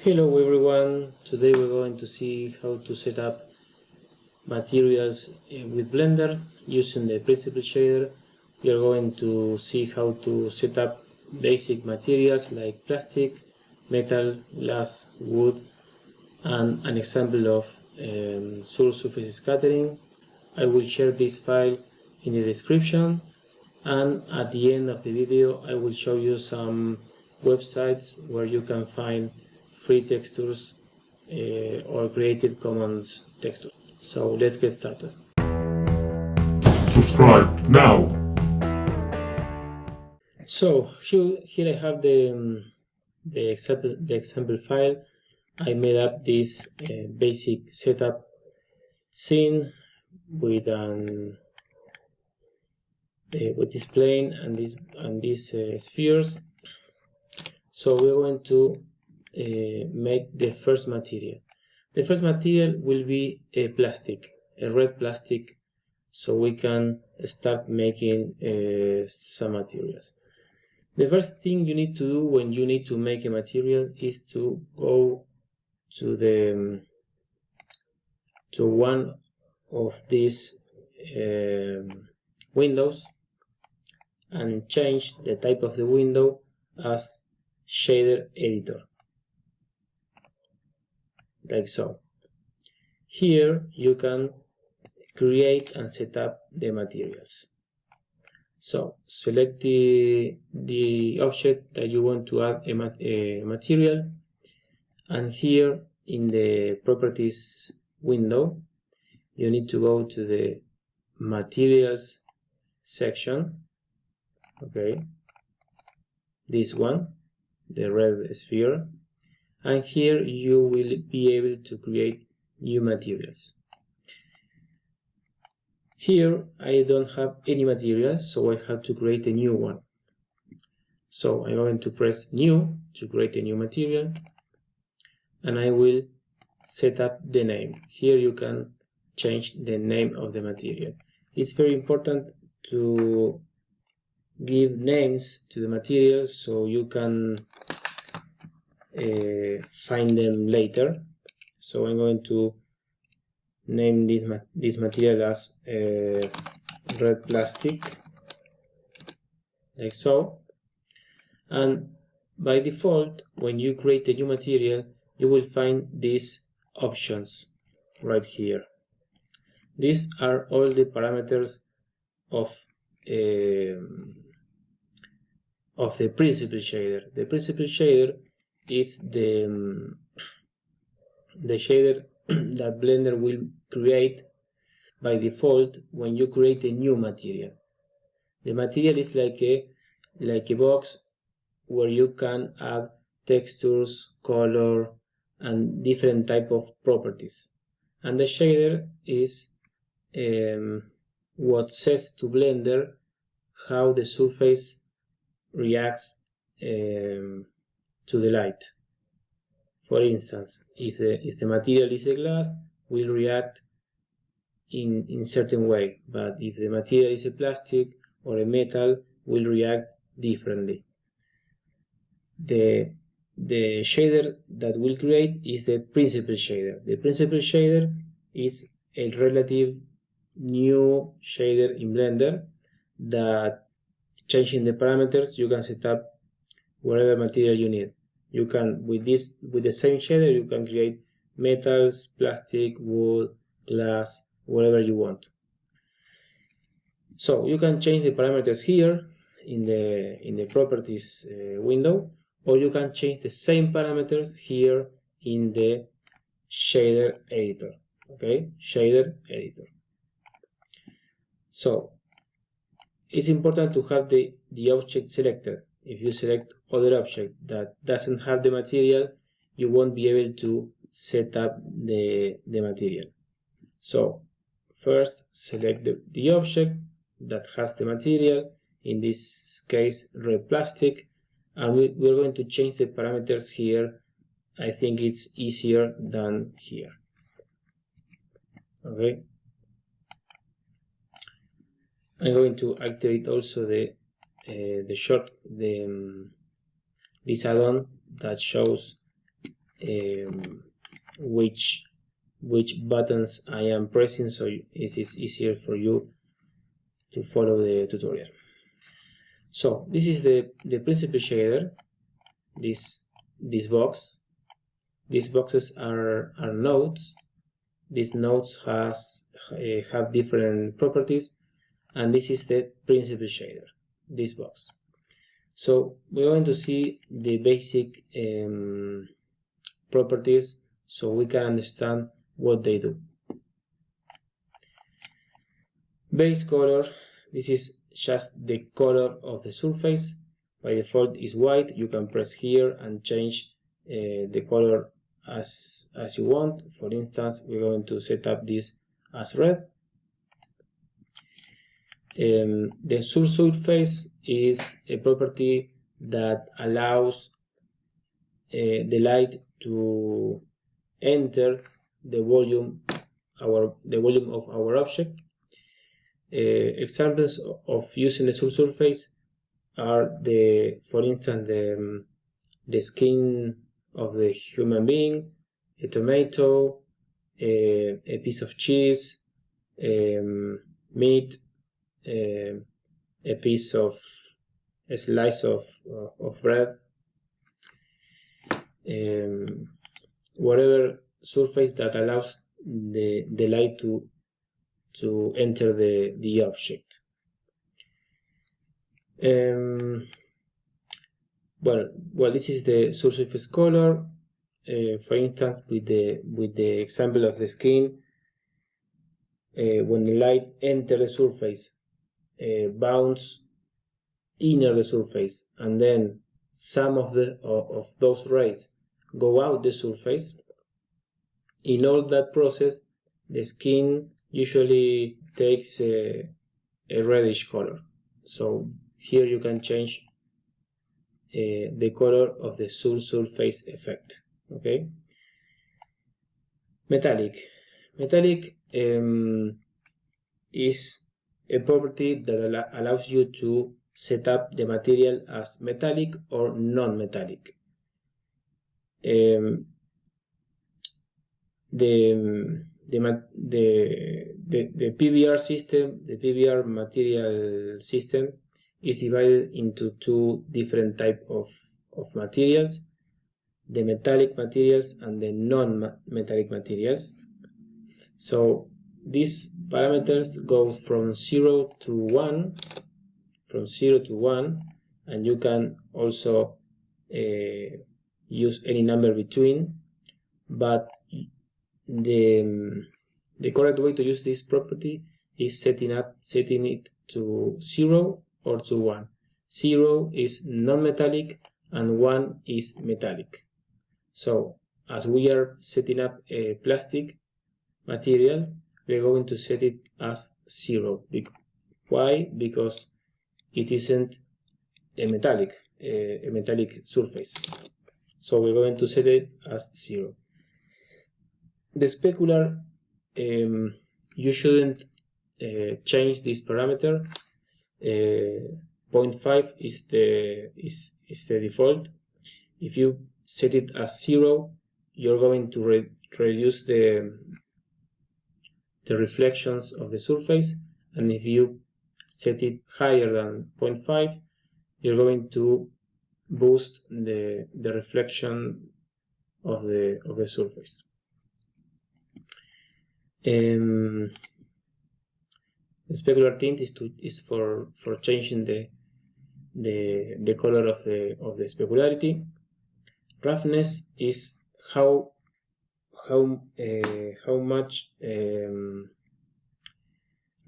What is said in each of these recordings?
Hello everyone, today we're going to see how to set up materials with Blender using the principal shader. We are going to see how to set up basic materials like plastic, metal, glass, wood, and an example of subsurface scattering. I will share this file in the description, and at the end of the video I will show you some websites where you can find free textures or Creative Commons textures. So let's get started. Subscribe now. So here I have the example file. I made up this basic setup scene with this plane and these spheres. So we're going to make the first material. The first material will be a plastic, a red plastic, so we can start making some materials. The first thing you need to do when you need to make a material is to go to one of these windows and change the type of the window as shader editor, like so. Here you can create and set up the materials. So select the object that you want to add a material, and here in the properties window you need to go to the materials section. Okay, this one, the red sphere, and here you will be able to create new materials. Here I don't have any materials, so I have to create a new one. So I'm going to press new to create a new material, and I will set up the name. Here you can change the name of the material. It's very important to give names to the materials so you can find them later. So I'm going to name this material as red plastic, like so. And by default, when you create a new material, you will find these options right here. These are all the parameters of the principal shader. The principal shader is the shader that Blender will create by default when you create a new material. The material is like a box where you can add textures, color, and different type of properties. And the shader is what says to Blender how the surface reacts to the light. For instance, if the material is a glass, will react in certain way, but if the material is a plastic or a metal, will react differently. The shader that we'll create is the principal shader. The principal shader is a relative new shader in Blender that, changing the parameters, you can set up whatever material you need. You can, with the same shader, you can create metals, plastic, wood, glass, whatever you want. So you can change the parameters here in the properties window, or you can change the same parameters here in the shader editor. Okay, shader editor. So it's important to have the object selected. If you select other object that doesn't have the material, you won't be able to set up the material. So first select the object that has the material, in this case red plastic, and we're going to change the parameters here. I think it's easier than here. Okay, I'm going to activate also this add-on that shows which buttons I am pressing, so it is easier for you to follow the tutorial. So this is the principal shader, this box. These boxes are nodes. These nodes have different properties, and this is the principal shader, this box. So we're going to see the basic properties so we can understand what they do. Base color, this is just the color of the surface. By default is white. You can press here and change the color as you want. For instance, we're going to set up this as red. The subsurface is a property that allows the light to enter the volume of our object. Examples of using the subsurface are for instance, the skin of the human being, a tomato, a piece of cheese, meat, a slice of bread, whatever surface that allows the light to enter the object. Well, this is the subsurface color. For instance, with the example of the skin, when the light enters the surface, bounce inner the surface, and then some of those rays go out the surface. In all that process, the skin usually takes a reddish color. So here you can change the color of the subsurface effect. Okay. Metallic is a property that allows you to set up the material as metallic or non-metallic. The PBR system, the PBR material system, is divided into two different types of materials: the metallic materials and the non-metallic materials. So these parameters go from 0 to 1, and you can also use any number between, but the correct way to use this property is setting it to 0 or to 1. 0 is non-metallic and 1 is metallic. So as we are setting up a plastic material, we are going to set it as 0. Why? Because it isn't a metallic surface. So we're going to set it as 0. The specular, you shouldn't change this parameter. 0.5 is the default. If you set it as 0, you're going to reduce the reflections of the surface, and if you set it higher than 0.5, you're going to boost the reflection of the surface. The specular tint is for changing the color of the specularity. Roughness is how much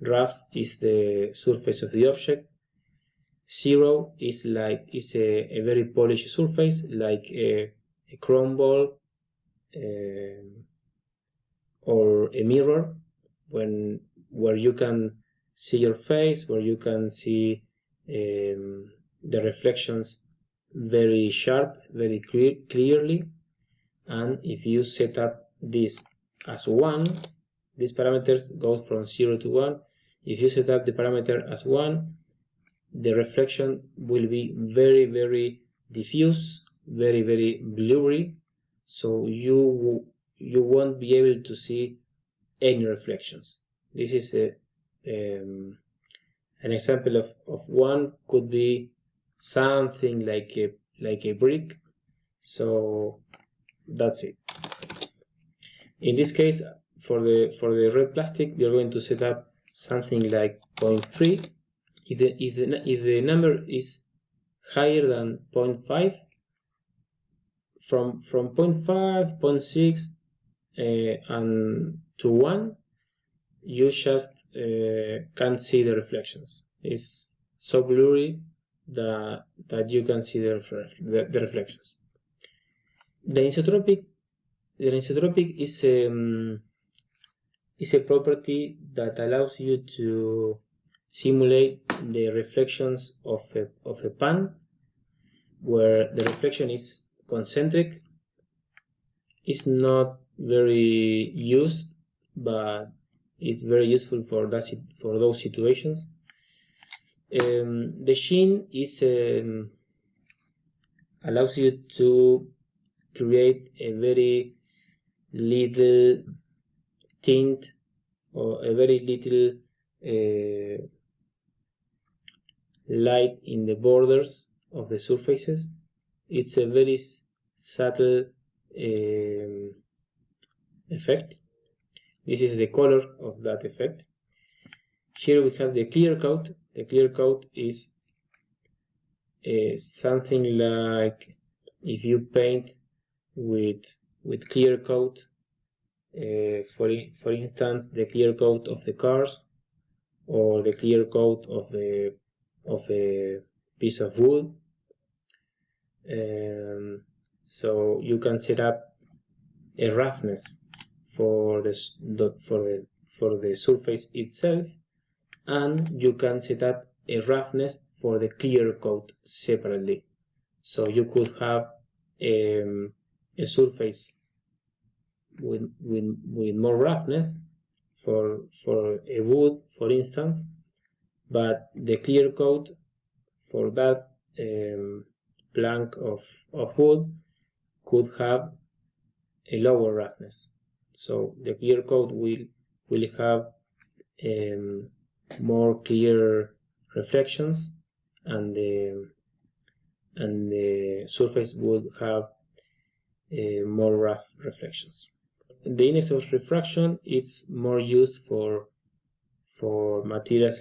rough is the surface of the object. 0 is a very polished surface, like a chrome ball or a mirror, where you can see your face, where you can see the reflections very sharp, very clearly. And if you set up this as 1, these parameters goes from 0 to 1. If you set up the parameter as 1, the reflection will be very, very diffuse, very, very blurry. so you won't be able to see any reflections. This is an example of one. Could be something like a brick. So that's it. In this case, for the red plastic, we are going to set up something like 0.3. If the number is higher than 0.5, from 0.5, 0.6, and to 1, you just can't see the reflections. It's so blurry that you can see the reflections. The anisotropic is a property that allows you to simulate the reflections of a pan, where the reflection is concentric. It's not very used, but it's very useful for those situations. The sheen is allows you to create a very little tint or a very little light in the borders of the surfaces. It's a very subtle effect. This is the color of that effect. Here we have the clear coat. The clear coat is something like if you paint with clear coat, for instance, the clear coat of the cars, or the clear coat of a piece of wood. So you can set up a roughness for the surface itself, and you can set up a roughness for the clear coat separately. So you could have a surface with more roughness for a wood, for instance, but the clear coat for that plank of wood could have a lower roughness. So the clear coat will have more clear reflections, and the surface would have more rough reflections. The index of refraction is more used for materials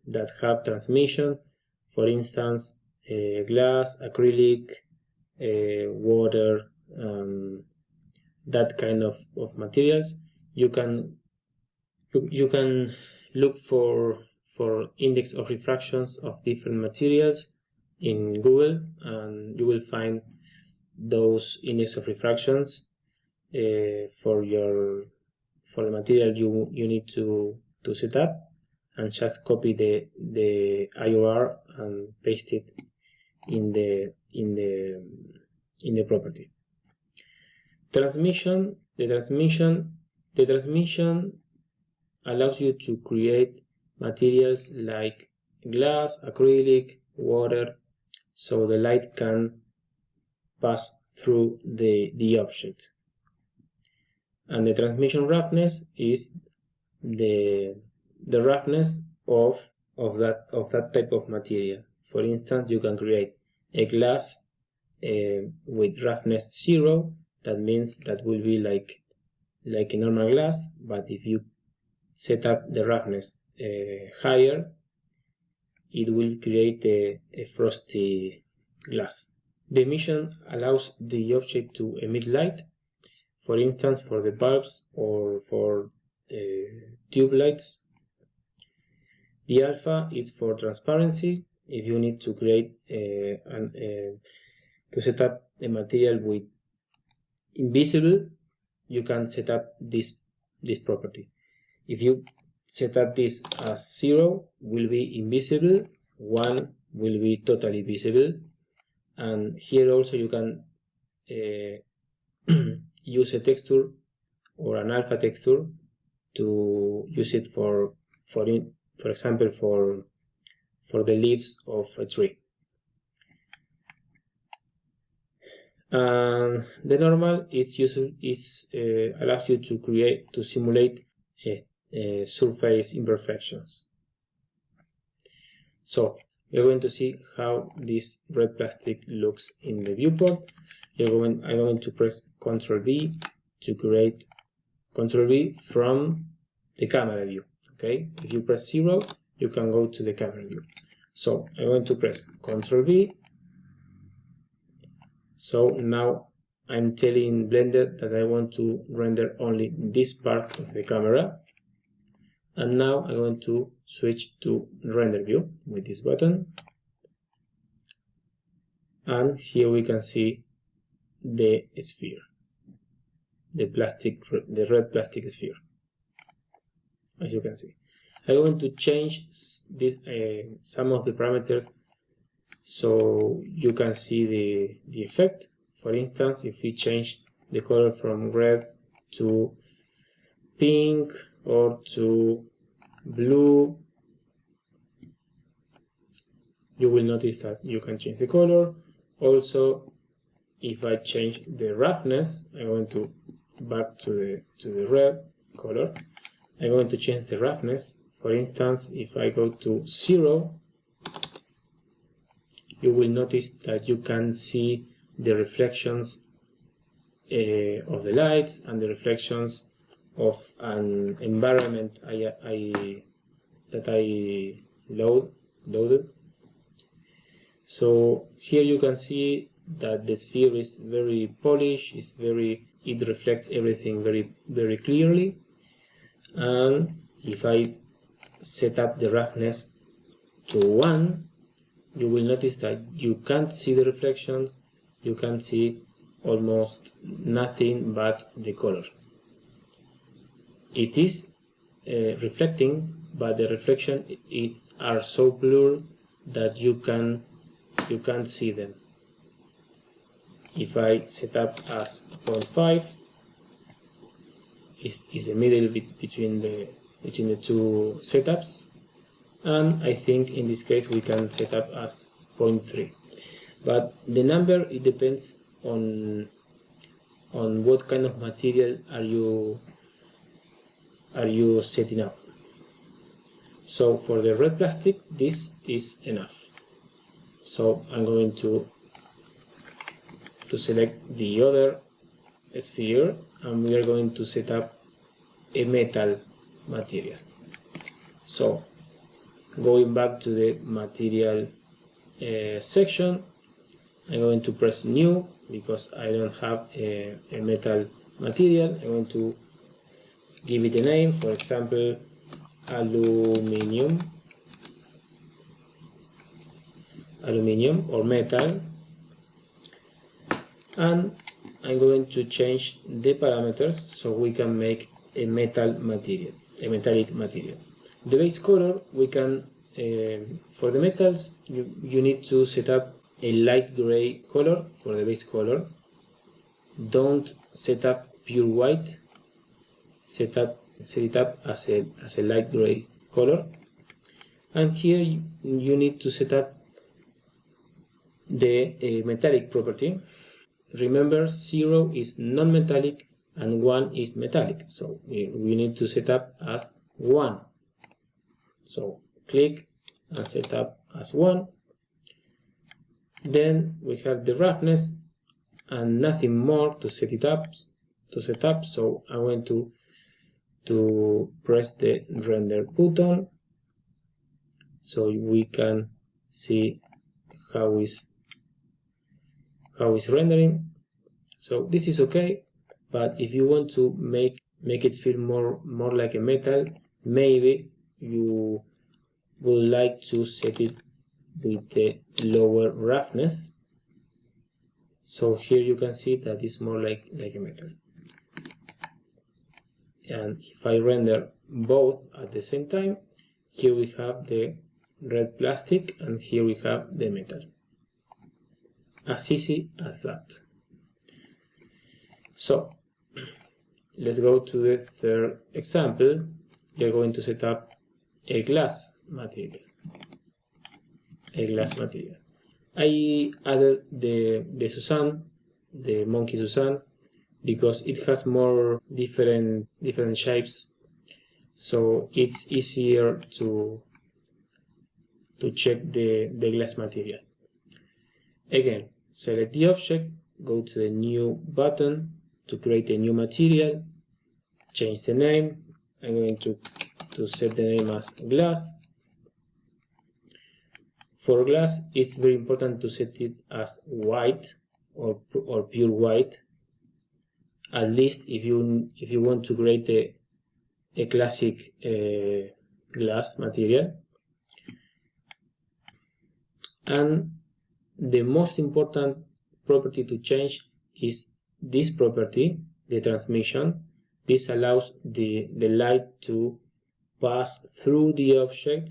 that have transmission. For instance, glass, acrylic, water, that kind of materials. You can look for index of refractions of different materials in Google, and you will find those index of refractions for the material you need to set up, and just copy the IOR and paste it in the property. Transmission. The transmission allows you to create materials like glass, acrylic, water, so the light can pass through the object. And the transmission roughness is the roughness of that type of material. For instance, you can create a glass with roughness 0. That means that will be like a normal glass, but if you set up the roughness higher, it will create a frosty glass. The emission allows the object to emit light, for instance, for the bulbs or for tube lights. The alpha is for transparency. If you need to create to set up a material with invisible, you can set up this property. If you set up this as 0, will be invisible, 1 will be totally visible, and here also you can use a texture or an alpha texture to use it for example for the leaves of a tree. And the normal allows you to simulate surface imperfections. So we're going to see how this red plastic looks in the viewport. I'm going to press Ctrl V to create Ctrl V from the camera view. Okay, if you press 0, you can go to the camera view. So I'm going to press Ctrl V. So now I'm telling Blender that I want to render only this part of the camera. And now I'm going to switch to render view with this button. And here we can see the sphere, the red plastic sphere, as you can see. I'm going to change this some of the parameters so you can see the effect. For instance, if we change the color from red to pink or to blue, you will notice that you can change the color. Also, if I change the roughness, I'm going to back to the red color. I'm going to change the roughness. For instance, if I go to 0, you will notice that you can see the reflections of the lights and the reflections of an environment that I loaded. So here you can see that the sphere is very polished, it reflects everything very clearly. And if I set up the roughness to 1, you will notice that you can't see the reflections, you can see almost nothing but the color. It is reflecting, but the reflection are so blurred that you can't see them. If I set up as 0.5, is the middle bit between the two setups, and I think in this case we can set up as 0.3. But the number, it depends on what kind of material are you setting up. So for the red plastic, this is enough. So I'm going to select the other sphere, and we are going to set up a metal material. So going back to the material section, I'm going to press new because I don't have a metal material. I'm going to give it a name, for example, aluminium or metal, and I'm going to change the parameters so we can make a metallic material. The base color, we can for the metals you need to set up a light gray color for the base color. Don't set up pure white, set it up as a light gray color. And here you need to set up the metallic property. Remember, 0 is non-metallic and 1 is metallic, so we need to set up as 1. So click and set up as 1. Then we have the roughness and nothing more to set up. So I'm going to press the render button so we can see how is rendering. So this is okay, but if you want to make it feel more like a metal, maybe you would like to set it with the lower roughness. So here you can see that it's more like a metal. And if I render both at the same time, here we have the red plastic and here we have the metal. As easy as that. So let's go to the third example. We are going to set up a glass material. I added the Suzanne the monkey Susan, because it has more different shapes, so it's easier to check the glass material. Again, select the object, go to the new button to create a new material, change the name. I'm going to set the name as glass. For glass, it's very important to set it as white or pure white, at least if you want to create a classic glass material. And the most important property to change is this property, the transmission. This allows the light to pass through the object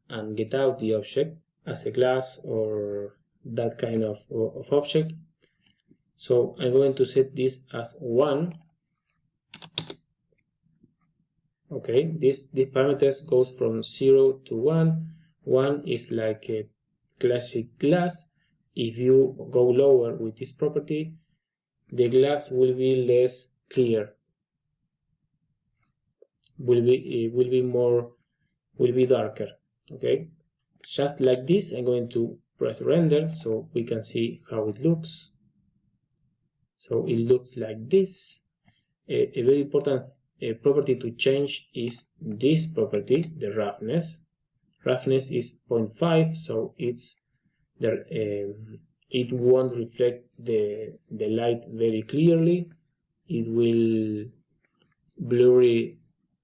and get out the object as a glass or that kind of object. So I'm going to set this as 1. Okay, this parameters goes from 0 to 1. 1 is like a classic glass. If you go lower with this property, the glass will be less clear. Will be darker. Okay, just like this, I'm going to press render so we can see how it looks. So it looks like this. A very important property to change is this property, the roughness. Roughness is 0.5, so it's there. It won't reflect the light very clearly. It will blurry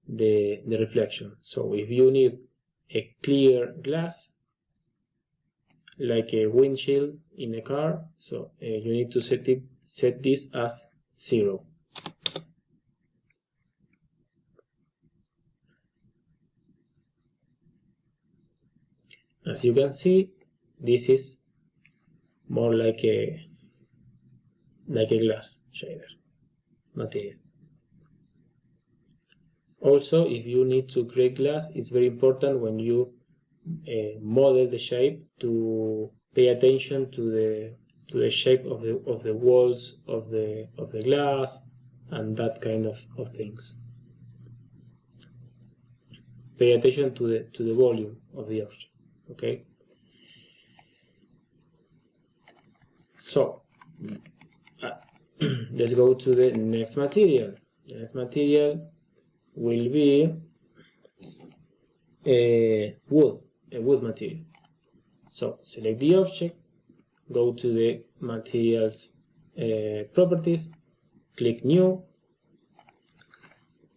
the reflection. So if you need a clear glass, like a windshield in a car, so you need to set this as 0. As you can see, this is more like a glass shader material. Also, if you need to create glass, it's very important when you model the shape to pay attention to the shape of the walls of the glass and that kind of things. Pay attention to the volume of the object. Okay. So let's go to the next material. The next material will be a wood material. So select the object, go to the materials properties, click new,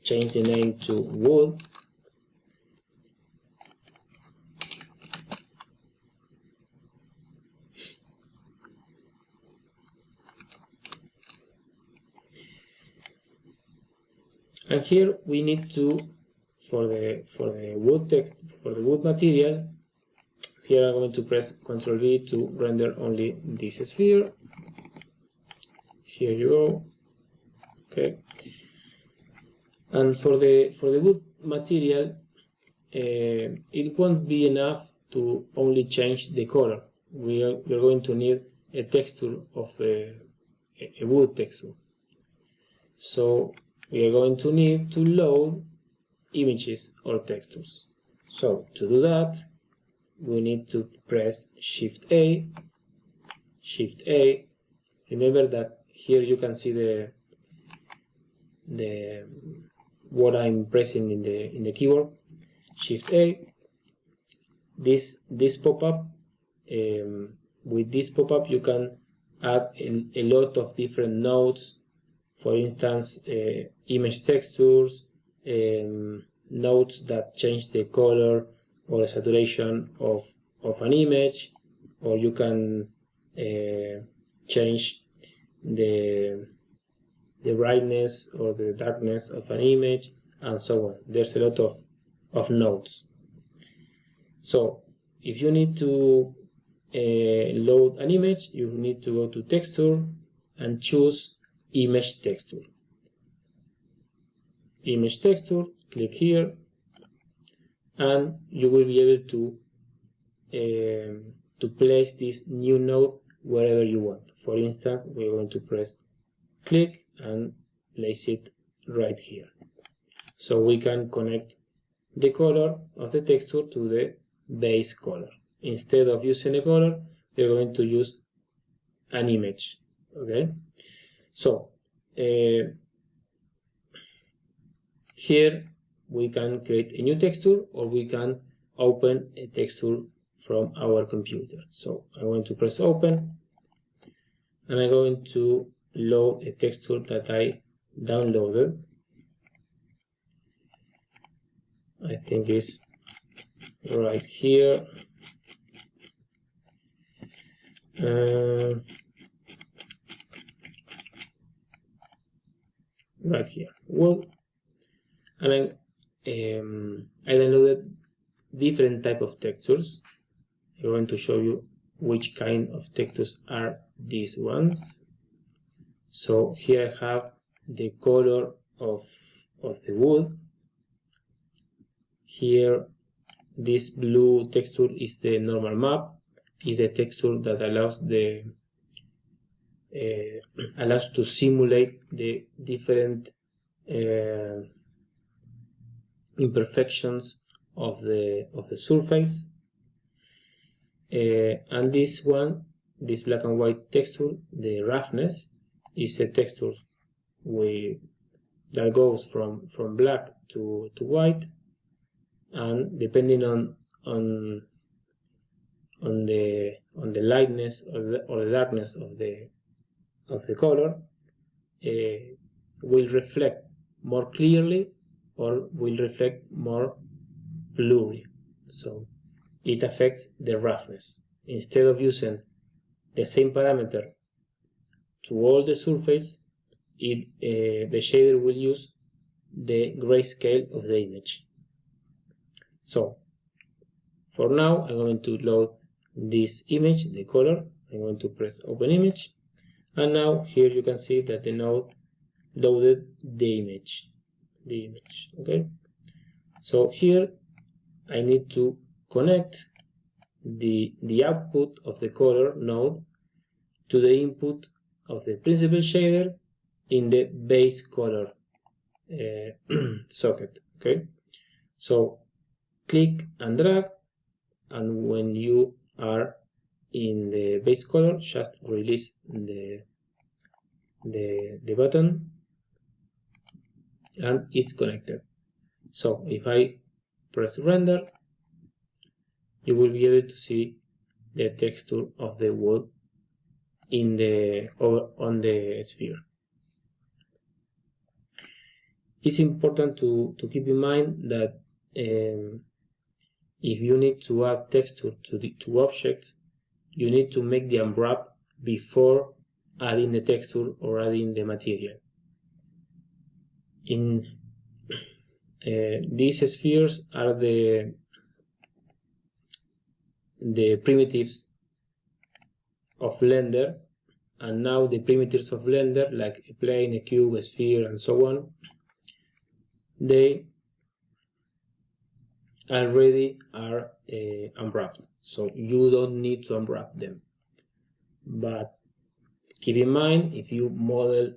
change the name to wood. And here we need to, for the wood text, for the wood material, here I'm going to press Ctrl V to render only this sphere. Here you go. Okay. And for the wood material, it won't be enough to only change the color. We're going to need a texture of a wood texture. So we are going to need to load images or textures. So to do that, we need to press Shift A. Remember that here you can see the what I'm pressing in the keyboard. Shift A. This pop-up. With this pop-up, you can add a lot of different nodes. For instance, image textures, nodes that change the color or the saturation of an image, or you can change the brightness or the darkness of an image, and so on. There's a lot of nodes. So if you need to load an image, you need to go to texture and choose image texture. Image texture, click here, and you will be able to place this new node wherever you want. For instance, we're going to press click and place it right here. So we can connect the color of the texture to the base color. Instead of using a color, we're going to use an image. Okay, so here we can create a new texture, or we can open a texture from our computer. So I'm going to press open, and I'm going to load a texture that I downloaded. I think it's right here. Right here. Well, and I downloaded different type of textures. I'm going to show you which kind of textures are these ones. So here I have the color of the wood. Here, this blue texture is the normal map. Is the texture that allows the allows to simulate the different imperfections of the surface. And this one, this black and white texture, the roughness, is a texture that goes from black to white, and depending on the lightness or the darkness of the color, will reflect more clearly or will reflect more blurry. So it affects the roughness. Instead of using the same parameter to all the surface, the shader will use the grayscale of the image. So for now, I'm going to load this image, the color. I'm going to press open image, and now here you can see that the node loaded the image. Okay, so here I need to connect the output of the color node to the input of the principal shader in the base color socket. Okay, so click and drag, and when you are in the base color, just release the button, and it's connected. So if I press render, you will be able to see the texture of the wood on the sphere. It's important to keep in mind that if you need to add texture to objects, you need to make the unwrap before adding the texture or adding the material. In these spheres are the primitives of Blender, and now the primitives of Blender, like a plane, a cube, a sphere, and so on, they already are unwrapped, so you don't need to unwrap them. But keep in mind, if you model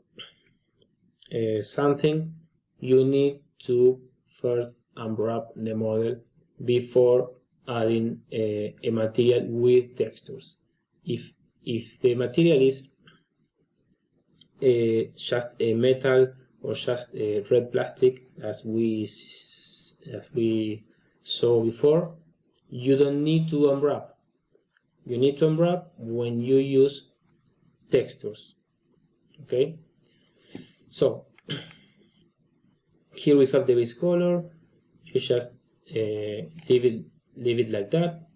something, you need to first unwrap the model before adding a material with textures. If the material is just a metal or just a red plastic, as we saw before, you don't need to unwrap. You need to unwrap when you use textures. Okay, so here we have the base color. You just leave it like that.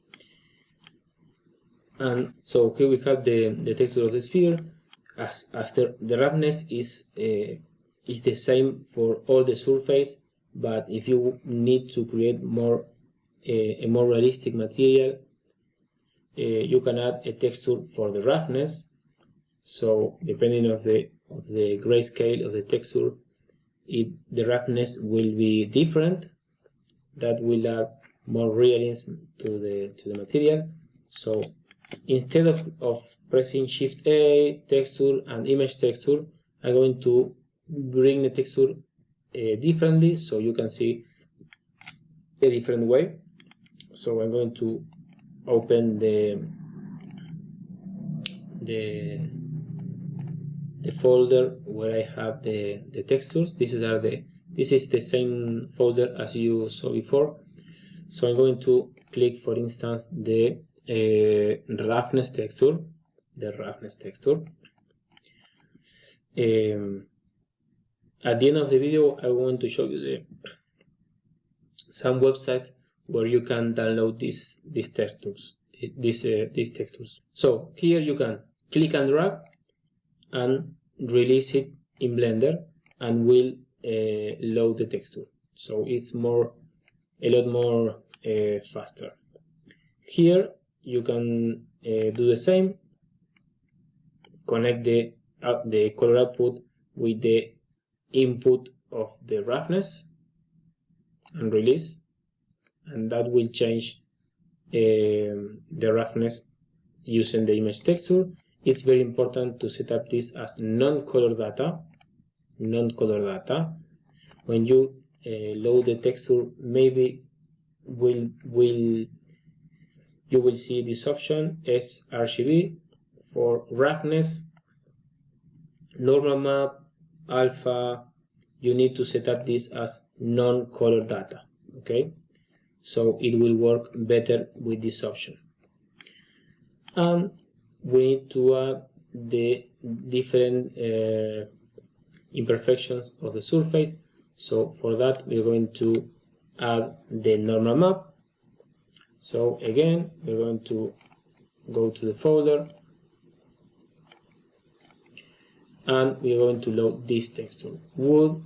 And so here we have the texture of the sphere. As the roughness is the same for all the surface, but if you need to create a more realistic material, you can add a texture for the roughness. So depending on the grayscale of the texture, the roughness will be different. That will add more realism to the material. So instead of pressing Shift A, texture and image texture, I'm going to bring the texture differently so you can see a different way. So I'm going to open the folder where I have the textures. This is the same folder as you saw before. So I'm going to click, for instance, the roughness texture. At the end of the video, I want to show you some websites where you can download these textures. These textures. So here you can click and drag and release it in Blender, and will load the texture. So it's a lot more faster. Here you can do the same. Connect the color output with the input of the roughness and release, and that will change the roughness using the image texture. It's very important to set up this as non-color data. When you load the texture, maybe you will see this option sRGB for roughness, normal map, alpha. You need to set up this as non-color data, okay? So it will work better with this option. And we need to add the different imperfections of the surface. So for that, we're going to add the normal map. So again, we're going to go to the folder, and we're going to load this texture, wood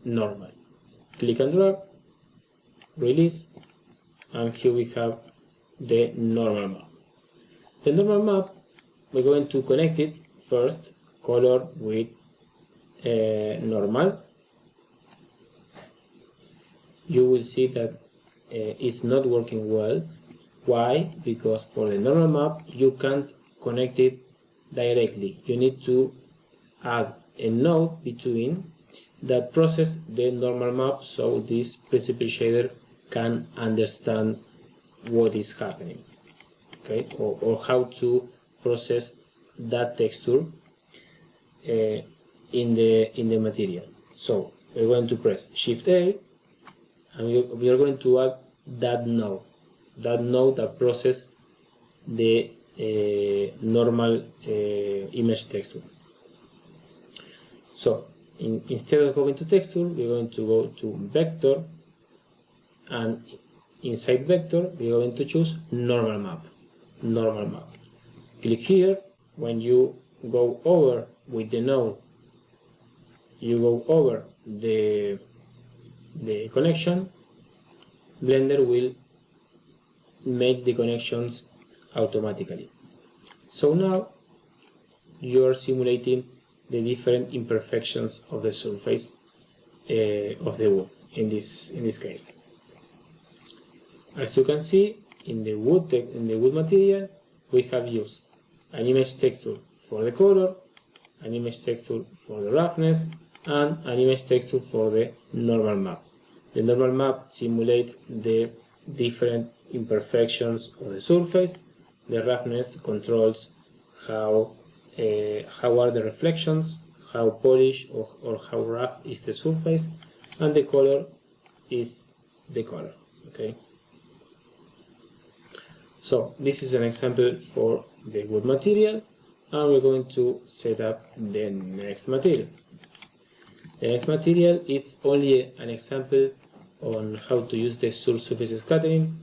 normal. Click and drag, release, and here we have the normal map. The normal map, we're going to connect it first, color with normal. You will see that it's not working well. Why? Because for the normal map, you can't connect it directly. You need to add a node between that process the normal map, so this principal shader can understand what is happening, okay, or how to process that texture in the material. So we're going to press Shift A, and we are going to add that node that process the normal image texture. So instead of going to texture, we're going to go to vector, and inside vector we're going to choose normal map. Click here. When you go over with the node, you go over the connection, Blender will make the connections automatically. So now you are simulating the different imperfections of the surface of the wood in this case. As you can see, in the wood material, we have used an image texture for the color, an image texture for the roughness, and an image texture for the normal map. The normal map simulates the different imperfections of the surface. The roughness controls how are the reflections, how polished or how rough is the surface, and the color is the color, okay? So this is an example for the wood material, and we're going to set up the next material. The next material is only an example on how to use the subsurface scattering.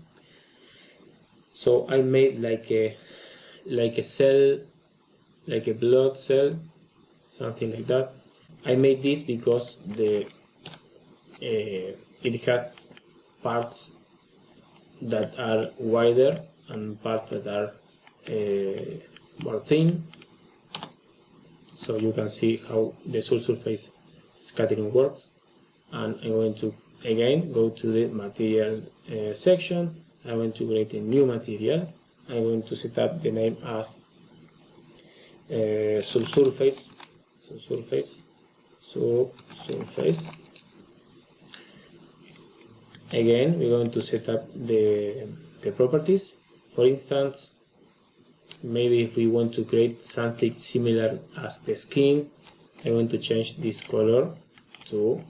So I made like a cell, like a blood cell, something like that. I made this because it has parts that are wider and parts that are more thin, so you can see how the subsurface scattering works. And I'm going to again go to the material section. I'm going to create a new material, I'm going to set up the name as subsurface. Again, we're going to set up the properties. For instance, maybe if we want to create something similar as the skin, I want to change this color to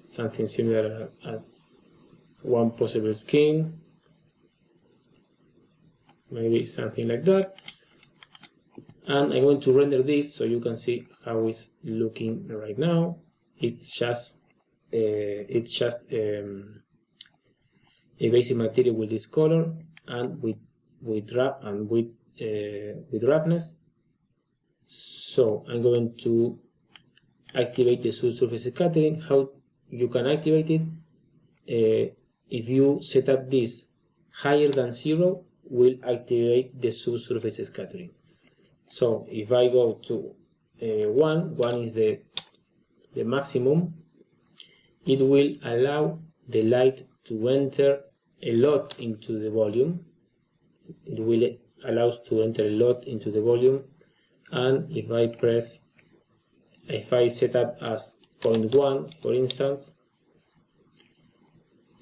something similar at one possible skin, maybe something like that. And I'm going to render this so you can see how it's looking right now. It's just a basic material with this color and with roughness. So I'm going to activate the subsurface scattering. How you can activate it? If you set up this higher than 0, will activate the subsurface scattering. So if I go to 1 is the maximum, it will allow the light to enter a lot into the volume. It will allow us to enter a lot into the volume, and if I set up as 0.1, for instance,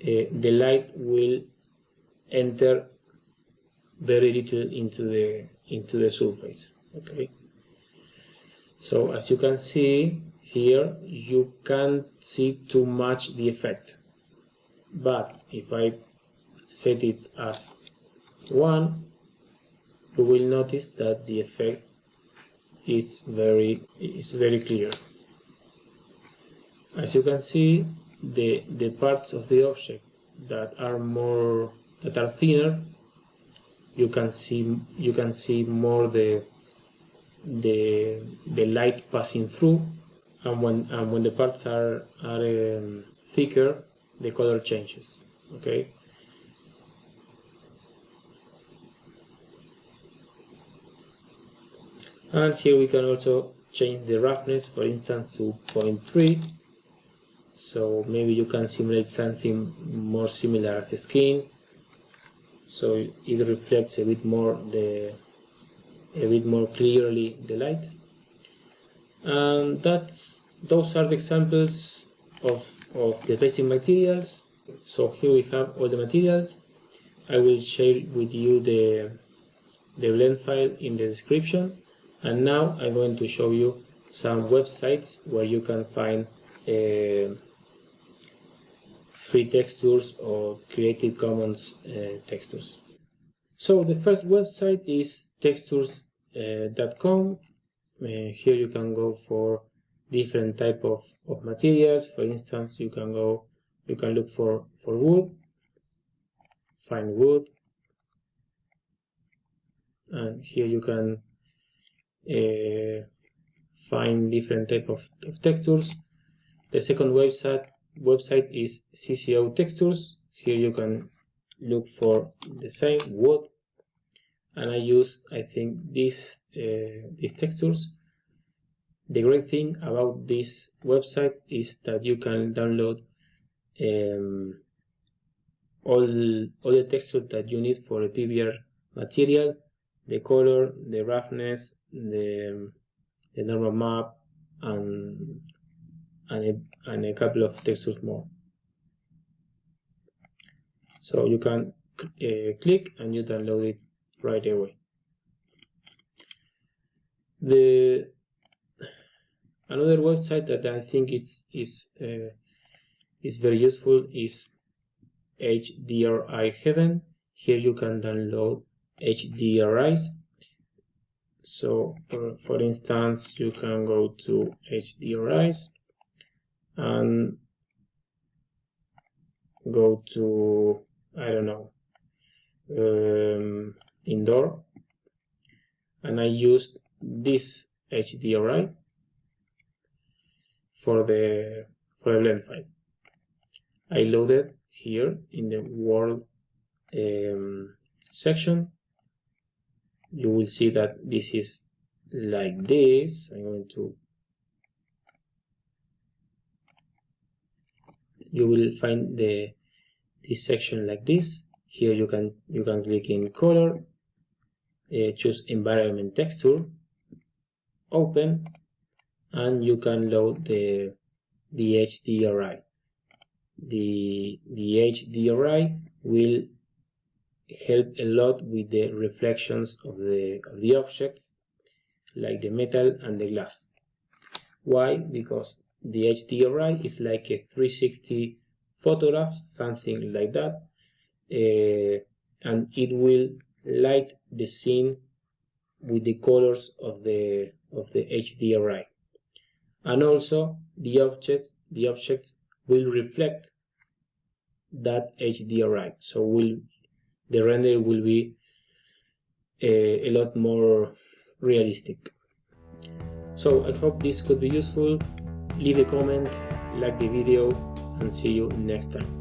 the light will enter very little into the surface. Okay, so as you can see here, you can't see too much the effect, but if I set it as 1, you will notice that the effect is very clear. As you can see, the parts of the object that are thinner, you can see more the light passing through, and when the parts are thicker, the color changes. Okay. And here we can also change the roughness, for instance, to 0.3. So maybe you can simulate something more similar as the skin, so it reflects a bit more clearly the light. And those are the examples of the basic materials. So here we have all the materials. I will share with you the blend file in the description. And now I'm going to show you some websites where you can find free textures or Creative Commons textures. So the first website is textures.com. Here you can go for different type of materials. For instance, you can look for wood, find wood, and here you can find different type of textures. The second website is CCO Textures. Here you can look for the same wood, and I think these textures. The great thing about this website is that you can download all the textures that you need for a PBR material, the color, the roughness, the normal map, and a couple of textures more. So you can click and you download it right away. Another website that I think is very useful is HDRI Heaven. Here you can download HDRIs. So for instance, you can go to HDRIs and go to, I don't know, indoor, and I used this HDRI for the blend file. I loaded here in the world section. You will see that this is like this. You will find this section like this. Here you can click in color, choose environment texture, open, and you can load the HDRI. The HDRI will help a lot with the reflections of the objects, like the metal and the glass. Why? Because the HDRI is like a 360 photograph, something like that, and it will light the scene with the colors of the HDRI, and also the objects will reflect that HDRI, so the render will be a lot more realistic. So I hope this could be useful. Leave a comment, like the video, and see you next time.